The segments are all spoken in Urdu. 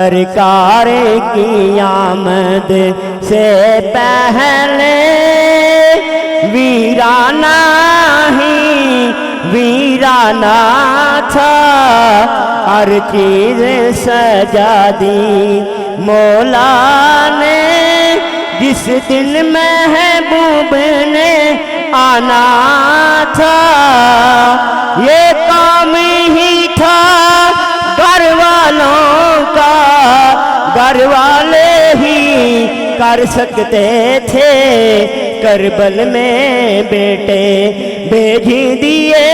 سرکار کی آمد سے پہلے ویرانہ ہی ویرانہ تھا، ہر چیز سجا دی مولا نے، جس دن محبوب نے آنا تھا، یہ کام ہی تھا گھر والوں کا، گھر والے ہی کر سکتے تھے، کربل میں بیٹے بھیج دیے،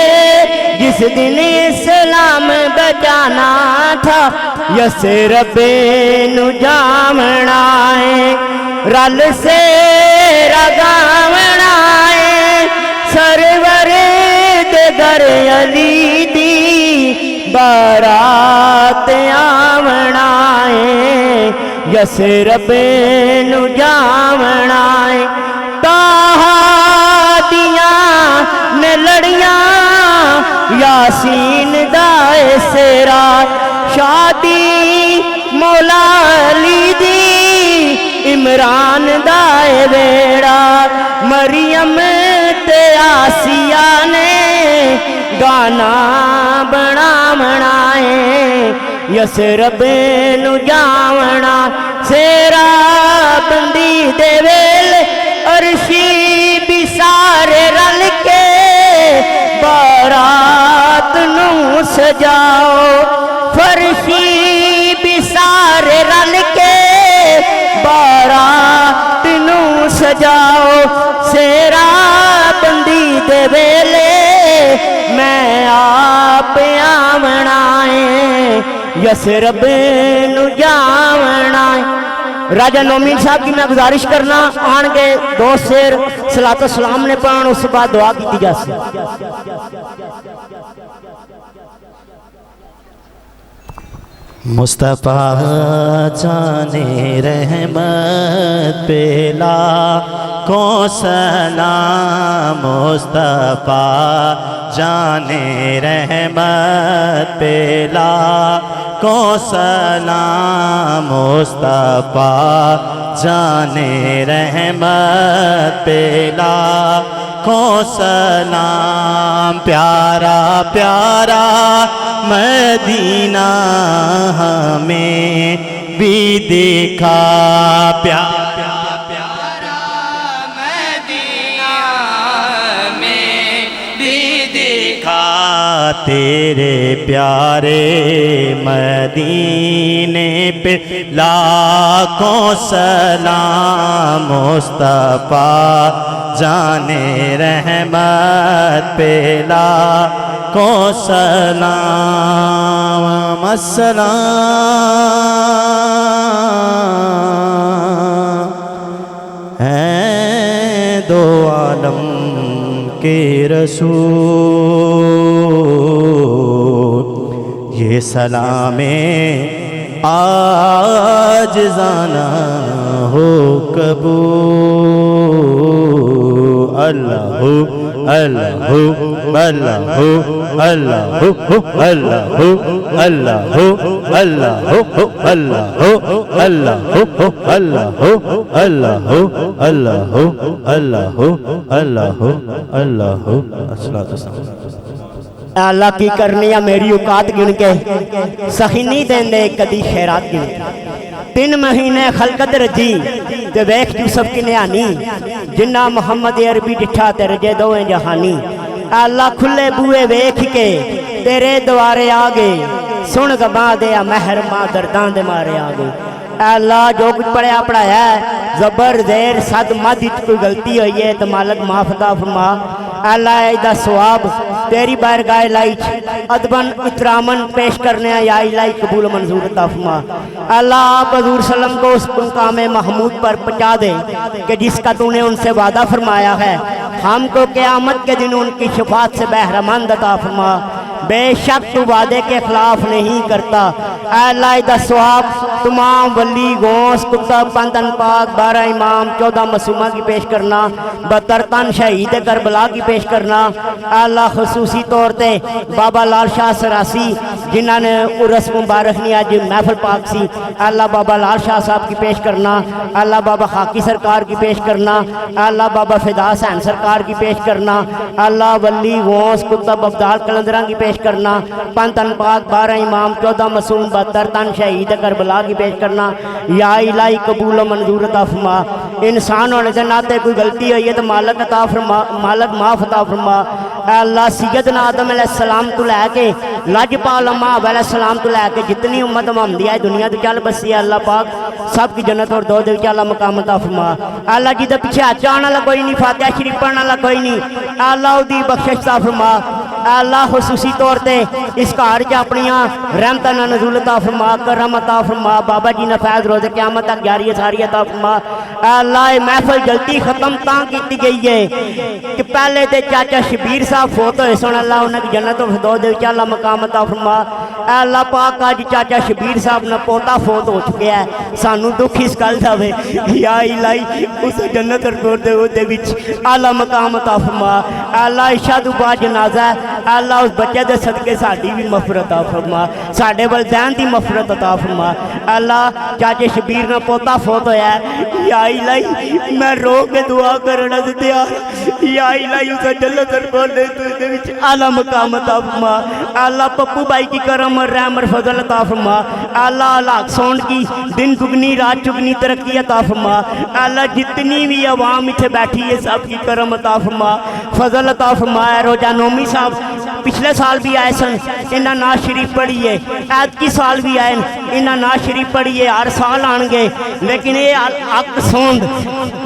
جس دن اسلام بچانا تھا، یسرب نو جامنا ہے، رل سے رگاونا ہے، سرور دے گھر علی دی بارات آونا ہے، یسرب نو جامنا ہے، تاہا دیاں نے لڑیاں یاسین دائے سیرا، شادی مولا علی دی عمران دائے ویڑا، مریم تے آسیہ نے گانا بنا منائے، یسرب نو جاونا سیرا بندی دے ویل، عرشی بھی سارے رل کے بارات نو سجاؤ، فرشی بھی سارے رل کے بارات نو سجاؤ، سیرا بندی دے ویلے میں آپ آونا ہے، یسرب نو جاونا ہے۔ راجہ نومین صاحب کی میں گزارش کرنا آن کے دو سیر صلاۃ و سلام نے پڑھن، اس بعد دعا کی جا سی۔ مصطفیٰ جانے رحمت پہ لاکھوں سلام، مصطفیٰ جانے رحمت پہ لاکھوں سلام، مصطفیٰ جانے رحمت پہ لاکھوں سلام، پیارا پیارا مدینہ ہمیں بھی دیکھا، پیارا پیارا مدینہ ہمیں بھی دیکھا، تیرے پیارے مدینے پہ لاکھوں سلام، مصطفیٰ جانے رحمت پہ لاکھوں سلام، السلام ہے دو عالم کے رسول، یہ سلام عاجزانہ ہو قبول، اللہ اللہ اللہ اللہ اللہ اللہ اللہ اللہ اللہ اللہ اللہ کی کرنی ہے میری اوقات گن کے، سخی نہیں دین دے کدی خیرات گن کے، 3 مہینے خلقت رجی تے ویکھ یوسف کی نیانی، جنہ محمد عربی ڈٹھا تے رجے دوئیں جہانی، اللہ کھلے بوئے ویکھ کے تیرے دوارے آگے، سن گباں دیا مہر ماں دردان دے مارے آگے، اللہ جو کچھ پڑھیا پڑھایا ہے، زبر زیر صد مد کوئی غلطی ہوئی ہے تو مالک معاف عطا فرما، اللہ ایدہ ثواب تیری بارگاہ لائی ادبن اکرامن پیش کرنے یا الہی قبول و منظور عطا فرما، اللہ آپ حضور صلی اللہ علیہ وسلم کو اس مقام محمود پر پہنچا دے کہ جس کا تو نے ان سے وعدہ فرمایا ہے، ہم کو قیامت کے دن ان کی شفاعت سے بہرمند عطا فرما، بے شک تو وعدے کے خلاف نہیں کرتا۔ اے اللہ دا سواب تمام ولی غوث کتب پندن پاک 12 امام 14 معصومہ کی پیش کرنا، 72 تن شہید کربلا کی پیش کرنا۔ اے اللہ خصوصی طور تے بابا لال شاہ سراسی جنہاں نے عرس مبارک نہیں آج محفل پاک سی، اللہ بابا لال شاہ صاحب کی پیش کرنا، اللہ بابا خاکی سرکار کی پیش کرنا، اللہ بابا فدا حسین سرکار کی پیش کرنا، اللہ ولی غوث کتب ابدال قلندراں کی پیش کرنا، پندن پاک 12 امام 14 معصوم 72 تن شہید کربلا کی پیش کرنا۔ یا الہی قبول و منظور عطا فرما۔ انسان ہونے کے ناطے کوئی غلطی ہوئی ہے تو مالک عطا فرما، مالک معاف عطا فرما۔ اے اللہ سیدنا آدم علیہ السلام تو لے کے لاجپال اماں علیہ السلام تو لے کے جتنی امت محمدیہ ہے دنیا تو چل بسی ہے، اللہ پاک سب کی جنت اور دو دل اللہ مقام عطا فرما۔ اللہ جی دے پیچھے ہاتھ چاہنے والا کوئی نہیں، فاتحہ شریف پڑھنے والا کوئی نہیں، اللہ دی بخشش عطا فرما۔ اللہ خصوصی طور تے اس گھر چ اپنیاں رحمتاں نال نزول عطا فرما، کرم عطا فرما، بابا جی نے فیض روز قیامت تک جاری ساری عطا فرما۔ اللہ یہ محفل جلدی ختم تاں کیتی گئی ہے کہ پہلے تے چاچا شبیر صاحب فوت ہوئے سن، اللہ انہاں کی جنت اور فردوس دے وچ اللہ مقام عطا فرما۔ اے اللہ پاک اج چاچا شبیر صاحب نے پوتا فوت ہو چکیا ہے، سانو دکھ اس گل دا وے، یا الہی اس جنت اور فردوس دے وچ اعلی مقام عطا فرما۔ اے اللہ عشاء تو بعد جنازہ ہے، اے اللہ اس بچے دے صدقے ساڈی بھی مغفرت عطا فرما، ساڈے والدین دی مغفرت عطا فرما۔ اے اللہ چاچے شبیر نے پوتا فوت ہویا ہے، یا الہی میں رو کے دعا کرنا تے تیار، یا الہی اس جنت اور فردوس دے وچ اعلی مقام عطا فرما۔ اے اللہ پپو بھائی کی کرم اور رحم اور فضل عطا فرما۔ اے اللہ لاکھ سونڈ کی دن دگنی رات چگنی ترقی عطا فرما۔ اے اللہ جتنی بھی عوام اتنے بیٹھی ہے سب کی کرم عطا فرما، فضل عطا فرما۔ روزہ نومی صاحب پچھلے سال بھی آئے سن، انہاں ناز شریف پڑھی ہے، عید کی سال بھی آئے انہاں ناز شریف پڑھی ہے، ہر سال آن گے، لیکن یہ حق سوند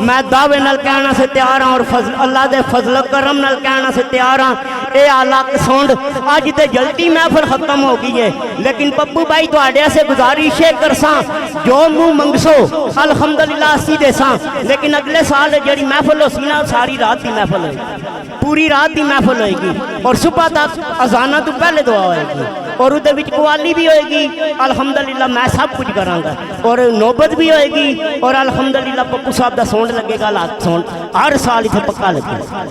میں دعوے نال کہنا سے تیار ہوں اور اللہ دے فضل و کرم نال کہنا سے تیار ہوں، اے حق سوند اج تے جلدی محفل ختم ہو گئی ہے، لیکن پپو بھائی تواڈے سے گزارش ہے کرساں جو منہ منگسو الحمدللہ اسی دے ساں، لیکن اگلے سال جڑی محفل ہو سی نا ساری رات دی محفل ہوئے گی، پوری رات دی محفل ہوئے گی اور صبح تک اذانہ تو پہلے دعا ہوئے گی اور اُدھے وچ قوالی بھی ہوئے گی، الحمدللہ میں سب کچھ کراں گا اور نوبت بھی ہوئے گی اور الحمدللہ پپو صاحب دا سونڈ لگے گا، لاکھ سونڈ ہر سال اتنے پکا لگے گا۔